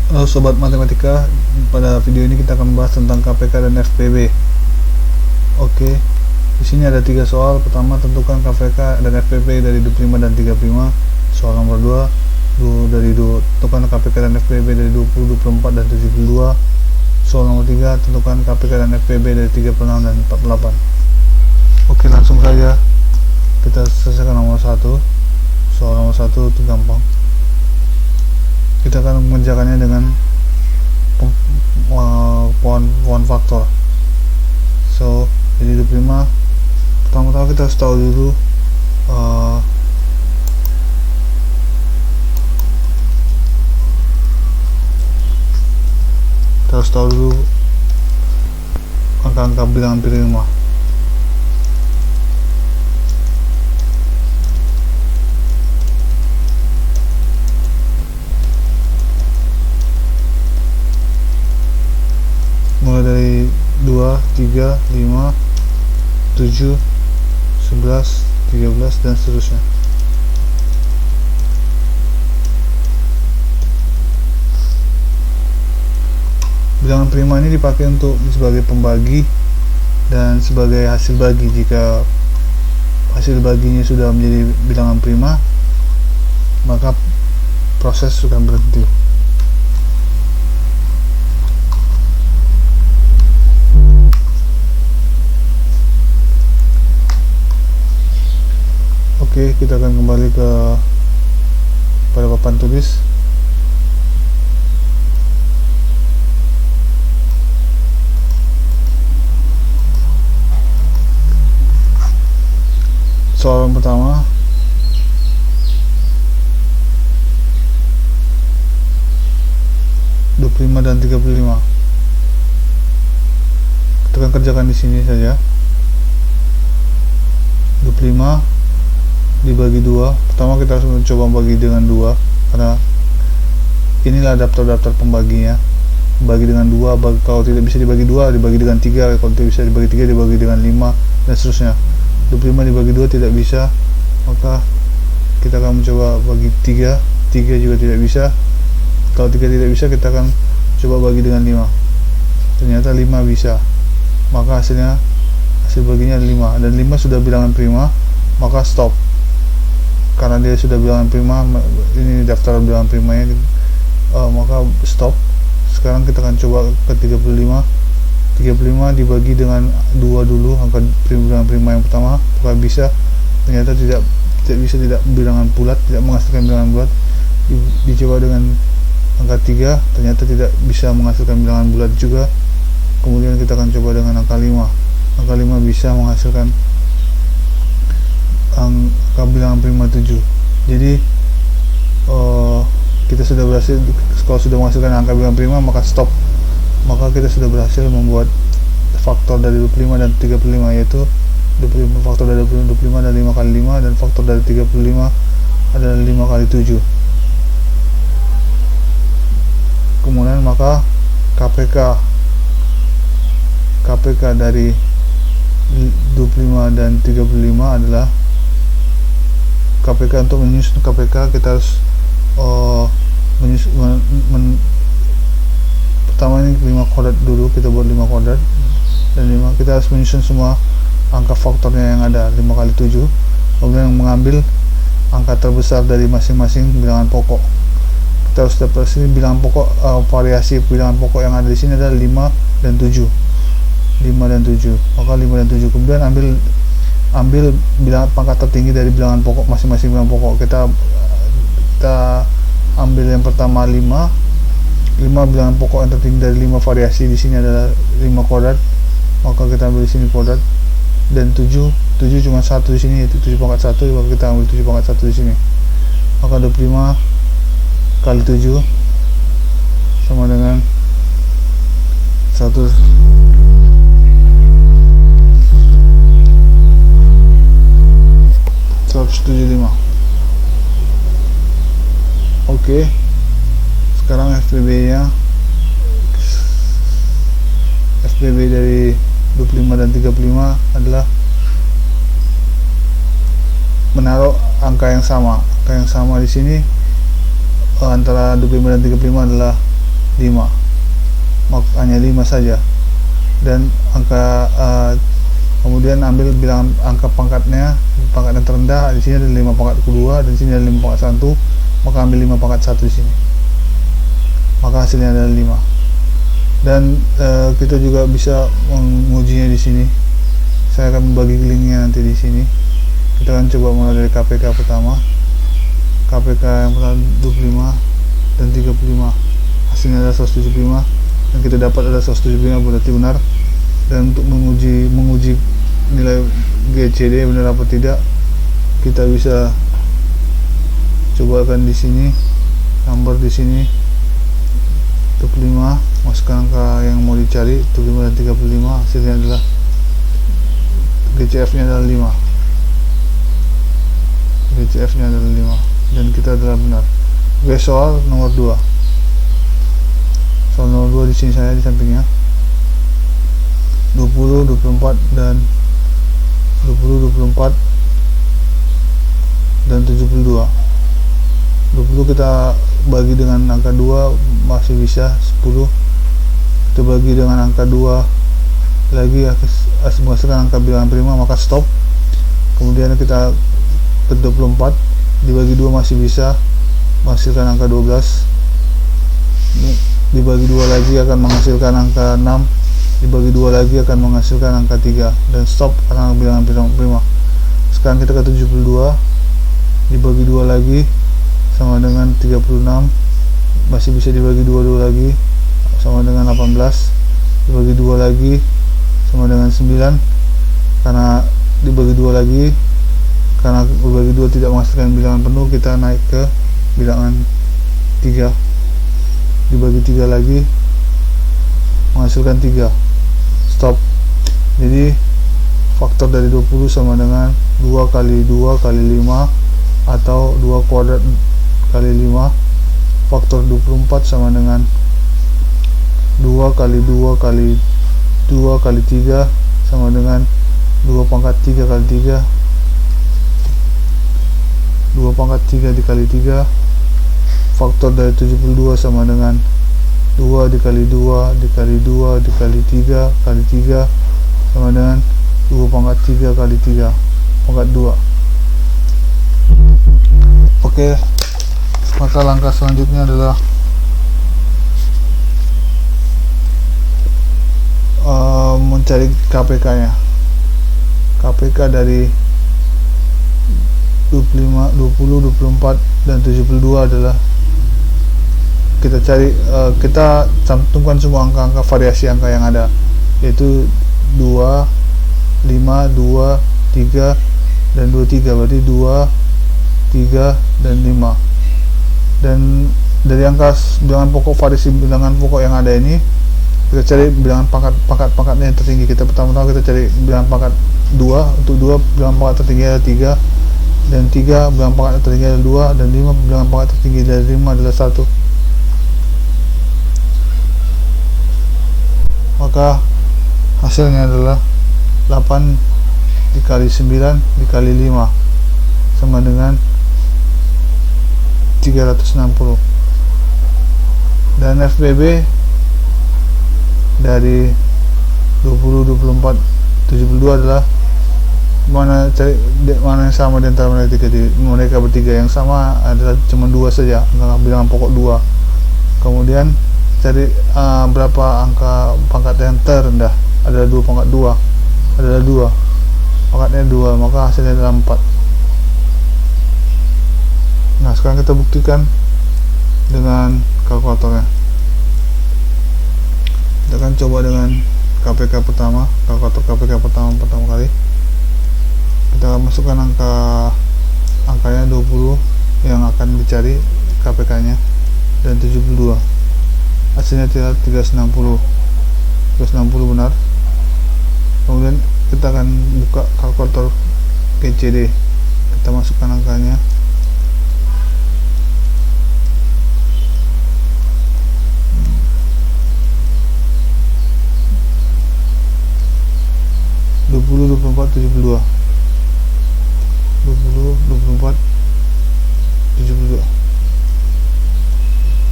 Halo sobat matematika, pada video ini kita akan membahas tentang KPK dan FPB. Oke, di sini ada 3 soal. Pertama, tentukan KPK dan FPB dari 25 dan 35. Soal nomor 2, tentukan KPK dan FPB dari 20, 24 dan 72. Soal nomor 3, tentukan KPK dan FPB dari 36 dan 48. Oke, langsung saja kita selesaikan nomor 1. Soal nomor 1 itu gampang. Kita akan mengerjakannya dengan one faktor. So, jadi 25. Pertama-tama kita harus tahu dulu angka-angka bilangan prima. Mulai dari 2, 3, 5, 7, 11, 13 dan seterusnya. Bilangan prima ini dipakai untuk sebagai pembagi dan sebagai hasil bagi. Jika hasil baginya sudah menjadi bilangan prima, maka proses akan berhenti. Oke, kita akan kembali pada papan tulis. Soal pertama, (25 dan 35). Kita akan kerjakan di sini saja. 25 dibagi 2. Pertama kita harus mencoba bagi dengan 2, karena inilah daftar pembaginya. Bagi dengan 2, kalau tidak bisa dibagi 2 dibagi dengan 3, kalau tidak bisa dibagi 3 dibagi dengan 5 dan seterusnya. 25 dibagi 2 tidak bisa, maka kita akan mencoba bagi 3. 3 juga tidak bisa. Kalau 3 tidak bisa, kita akan coba bagi dengan 5. Ternyata 5 bisa, maka hasil baginya 5, dan 5 sudah bilangan prima, maka stop. Karena dia sudah bilangan prima, ini daftar bilangan primanya, maka stop. Sekarang kita akan coba ke 35. 35 dibagi dengan 2 dulu, angka bilangan prima yang pertama, apakah bisa? Ternyata tidak bisa, tidak bilangan bulat, tidak menghasilkan bilangan bulat. Dicoba dengan angka 3, ternyata tidak bisa menghasilkan bilangan bulat juga. Kemudian kita akan coba dengan angka 5. Angka 5 bisa menghasilkan angka bilangan prima 7. Jadi kita sudah berhasil. Kalau sudah menghasilkan angka bilangan prima, maka stop. Maka kita sudah berhasil membuat faktor dari 25 dan 35, yaitu 25, faktor dari 25 adalah 5 kali 5, dan faktor dari 35 adalah 5 kali 7. Kemudian maka KPK dari 25 dan 35 adalah KPK. Untuk menyusun KPK kita harus pertama ini 5 kodrat dulu, kita buat 5 kodrat, dan 5 kita harus menyusun semua angka faktornya yang ada, 5 kali 7. Kemudian mengambil angka terbesar dari masing-masing bilangan pokok. Kita harus dapat sini bilangan pokok, variasi bilangan pokok yang ada di sini adalah 5 dan 7. 5 dan 7, maka 5 dan 7. Kemudian ambil bilangan pangkat tertinggi dari bilangan pokok masing-masing bilangan pokok. Kita ambil yang pertama 5 bilangan pokok yang tertinggi dari 5 variasi di sini adalah 5 kodrat, maka kita ambil di sini kodrat. Dan 7 cuma 1 di sini, yaitu 7 pangkat 1, maka kita ambil 7 pangkat 1 di sini. Maka 25 kali 7 sama dengan 175. Oke, sekarang FPB dari 25 dan 35 adalah menaruh angka yang sama. Angka yang sama di sini antara 25 dan 35 adalah 5, hanya 5 saja. Dan angka kemudian ambil bilangan angka pangkat yang terendah. Di sini ada 5 pangkat kedua, dan di sini ada 5 pangkat 1, maka ambil 5 pangkat 1 di sini, maka hasilnya adalah 5. Dan kita juga bisa mengujinya di sini. Saya akan membagi linknya nanti di sini. Kita akan coba mulai dari KPK pertama. KPK yang pertama 25 dan 35, hasilnya adalah 175, dan kita dapat ada 175 berarti benar. Dan untuk menguji nilai GCD benar apa tidak, kita bisa cobakan di sini, nomor di sini 25, masukkan angka yang mau dicari 25 dan 35, hasilnya adalah GCF nya adalah 5, GCF nya adalah 5, dan kita adalah benar. Oke, soal nomor 2. Soal nomor 2 di sini saya di sampingnya 20, 24 dan 20, 24 dan 72. 20 kita bagi dengan angka 2 masih bisa 10. Kita bagi dengan angka 2 lagi menghasilkan angka bilangan prima, maka stop. Kemudian kita ke 24 dibagi 2 masih bisa menghasilkan angka 12. Dibagi 2 lagi akan menghasilkan angka 6. Dibagi 2 lagi akan menghasilkan angka 3, dan stop karena bilangan prima. Sekarang kita ke 72 dibagi 2 lagi sama dengan 36, masih bisa dibagi 2 lagi sama dengan 18. Dibagi 2 lagi sama dengan 9, karena dibagi 2 lagi, karena dibagi 2 tidak menghasilkan bilangan penuh, kita naik ke bilangan 3. Dibagi 3 lagi menghasilkan 3, stop. Jadi faktor dari 20 sama dengan 2 kali 2 kali 5 atau 2 kuadrat kali 5. Faktor 24 sama dengan 2 kali 2 kali 2 kali 3 sama dengan 2 pangkat 3 kali 3. 2 pangkat 3 dikali 3. Faktor dari 72 sama dengan 2 dikali 2 dikali 2 dikali 3 kali 3 sama dengan 2 pangkat 3 kali 3 pangkat 2. Oke, maka langkah selanjutnya adalah mencari KPK nya. KPK dari 25, 20, 24 dan 72 adalah kita cari, kita cantumkan semua angka-angka variasi angka yang ada, yaitu 2, 5, 2, 3 dan 23, berarti 2, 3 dan 5. Dan dari angka bilangan pokok, variasi bilangan pokok yang ada ini, kita cari bilangan pangkatnya yang tertinggi. Kita pertama-tama kita cari bilangan pangkat 2. Untuk 2 bilangan pangkat tertinggi adalah 3, dan 3 bilangan pangkat tertinggi adalah 2, dan 5 bilangan pangkat tertinggi dari 5 adalah 1. Maka hasilnya adalah 8 dikali 9 dikali 5 sama dengan 360. Dan FBB dari 20, 24, 72 adalah mana yang sama di antara mereka bertiga. Yang sama adalah cuma 2 saja, bilangan pokok 2. Kemudian cari berapa angka pangkat yang terendah, adalah 2 pangkat 2, adalah 2 pangkatnya 2, maka hasilnya adalah 4. Nah, sekarang kita buktikan dengan kalkulatornya. Kita akan coba dengan KPK pertama, kalkulator KPK pertama kali. Kita akan masukkan angkanya 20 yang akan dicari KPK nya, dan 72. Hasilnya tidak 360 benar. Kemudian kita akan buka kalkulator GCD, kita masukkan angkanya. Dua puluh 24 72.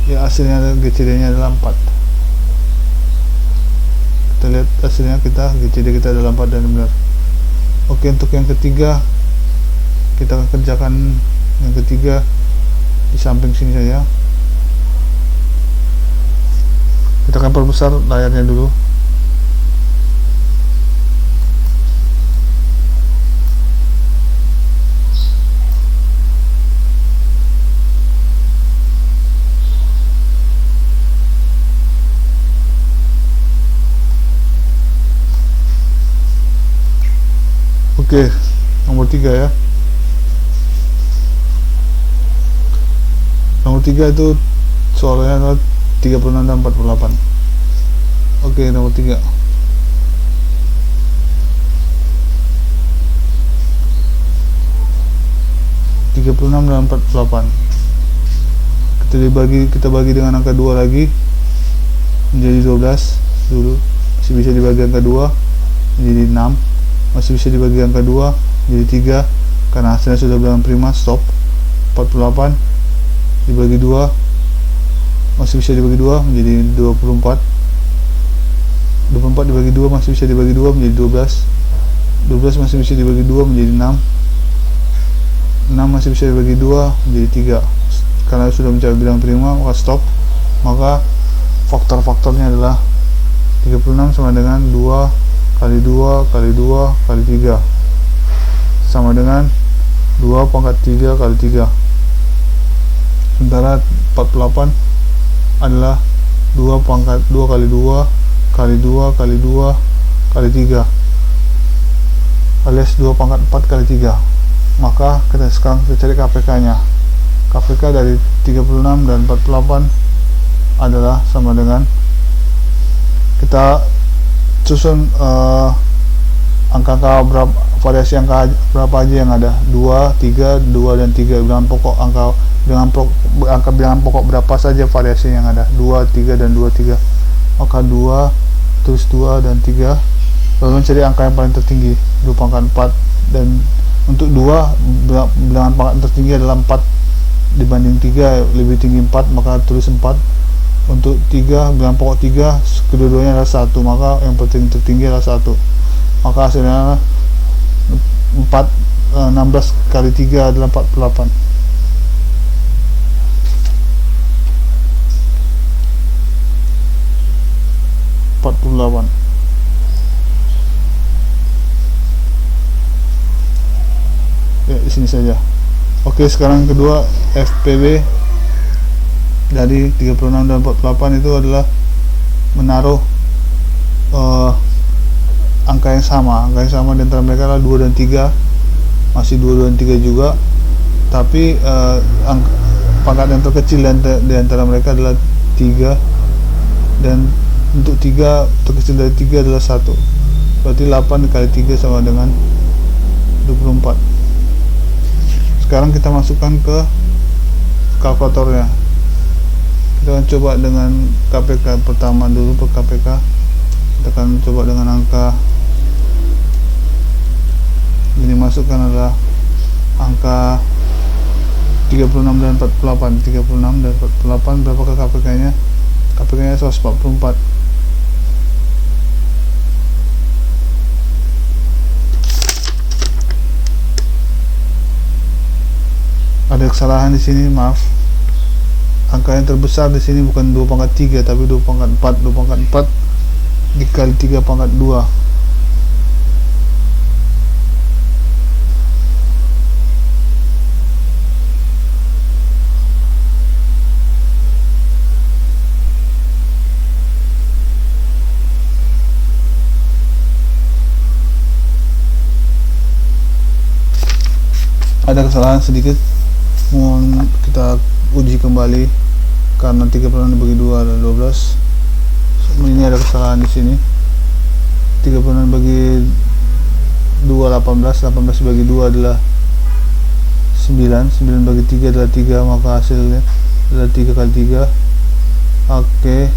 Ya, hasilnya GCD nya adalah 4. Kita lihat hasilnya, GCD kita adalah 4 dan benar. Oke, untuk yang ketiga kita akan kerjakan yang ketiga di samping sini saja. Kita akan perbesar layarnya dulu. Oke, nomor 3 ya. Nomor 3 itu soalnya adalah 36 dan 48. Oke, nomor 3. Dan 48. Kita bagi dengan angka 2 lagi menjadi 12 dulu. Masih bisa dibagi angka 2 menjadi 6. Masih bisa dibagi angka 2 menjadi 3 karena hasilnya sudah bilangan prima. Stop. 48 dibagi 2 masih bisa dibagi 2 menjadi 24. 24 dibagi 2 masih bisa dibagi 2 menjadi 12. 12 masih bisa dibagi 2 menjadi 6. 6 masih bisa dibagi 2 menjadi 3. Karena sudah mencapai bilangan prima, maka stop. Maka faktor-faktornya adalah 36 sama dengan 2 kali 2 kali 2 kali 3 sama dengan 2 pangkat 3 kali 3. Sementara 48 adalah 2 pangkat 2 kali 2 kali 2 kali 2 kali 3 alias 2 pangkat 4 kali 3. Maka sekarang kita cari KPK nya. KPK dari 36 dan 48 adalah sama dengan, kita susun angka-angka berapa, variasi angka berapa aja yang ada, 2, 3, 2 dan 3. Bilangan pokok angka bilangan pokok berapa saja variasi yang ada, 2, 3 dan 2, 3. Maka 2 terus 2 dan 3, lalu mencari angka yang paling tertinggi 2 pangkat 4. Dan untuk 2 bilangan pangkat tertinggi adalah 4 dibanding 3, lebih tinggi 4, maka tulis 4. Untuk 3 bilangan pokok 3 kedua-duanya adalah 1, maka yang tertinggi adalah 1. Maka hasilnya 16 kali 3 adalah 48. Ya, di sini saja. Oke, sekarang yang kedua, FPB dari 36 dan 48 itu adalah menaruh angka yang sama di antara mereka adalah 2 dan 3, masih 2 dan 3 juga, tapi pangkat yang terkecil di antara mereka adalah 3, dan untuk 3 terkecil dari 3 adalah 1, berarti 8 kali 3 sama dengan 24. Sekarang kita masukkan ke kalkulatornya. Kita akan coba dengan KPK pertama dulu. Per KPK kita akan coba dengan angka ini, masukkan adalah angka 36 dan 48. 36 dan 48 berapakah KPK nya? KPK nya 144. Ada kesalahan di sini, maaf. Angka yang terbesar di sini bukan 2 pangkat 3 tapi 2 pangkat 4. 2 pangkat 4 dikali 3 pangkat 2. Ada kesalahan sedikit, mohon kita uji kembali karena 36 dibagi 2 adalah 12. Ini ada kesalahan di sini. 36 bagi 2 18, 18 dibagi 2 adalah 9, 9 bagi 3 adalah 3, maka hasilnya adalah 3 kali 3. Oke,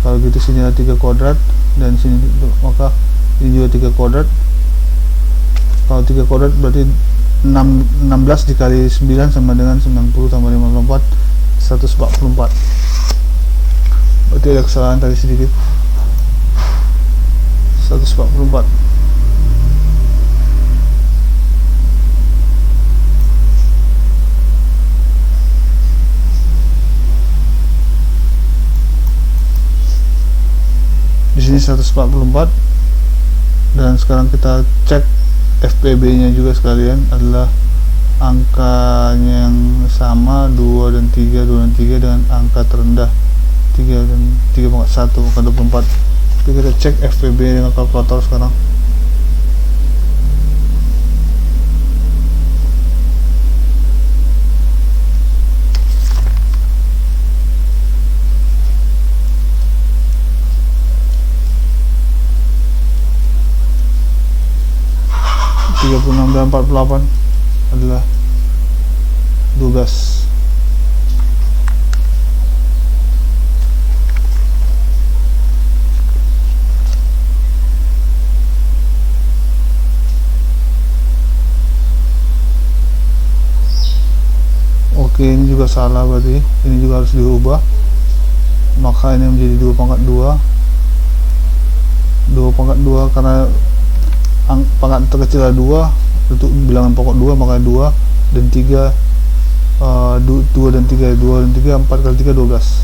kalau gitu sini ada 3 kuadrat dan sini, maka ini juga 3 kuadrat. Kalau 3 kuadrat berarti 16 dikali 9 sama dengan 90 tambah 54, 144. berarti ada kesalahan tadi sedikit. 144. Di sini 144, dan sekarang kita cek FPB nya juga sekalian, adalah angkanya yang sama 2 dan 3 dengan angka terendah 3 dan 3,1 angka 24. Oke, kita cek FPB dengan kalkulator sekarang. Dan 48 adalah 12. Oke, ini juga salah, berarti ini juga harus diubah, maka ini menjadi 2/2 karena pangkat terkecil adalah 2 untuk bilangan pokok 2, maka 2 dan 3 2 dan 3 4 kali 3 12.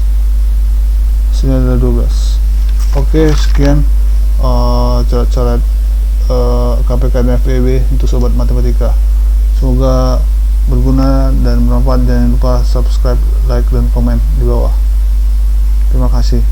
Sini adalah 12. Oke, sekian coret-coret KPK dan FPB untuk sobat matematika. Semoga berguna dan bermanfaat. Jangan lupa subscribe, like, dan komen di bawah. Terima kasih.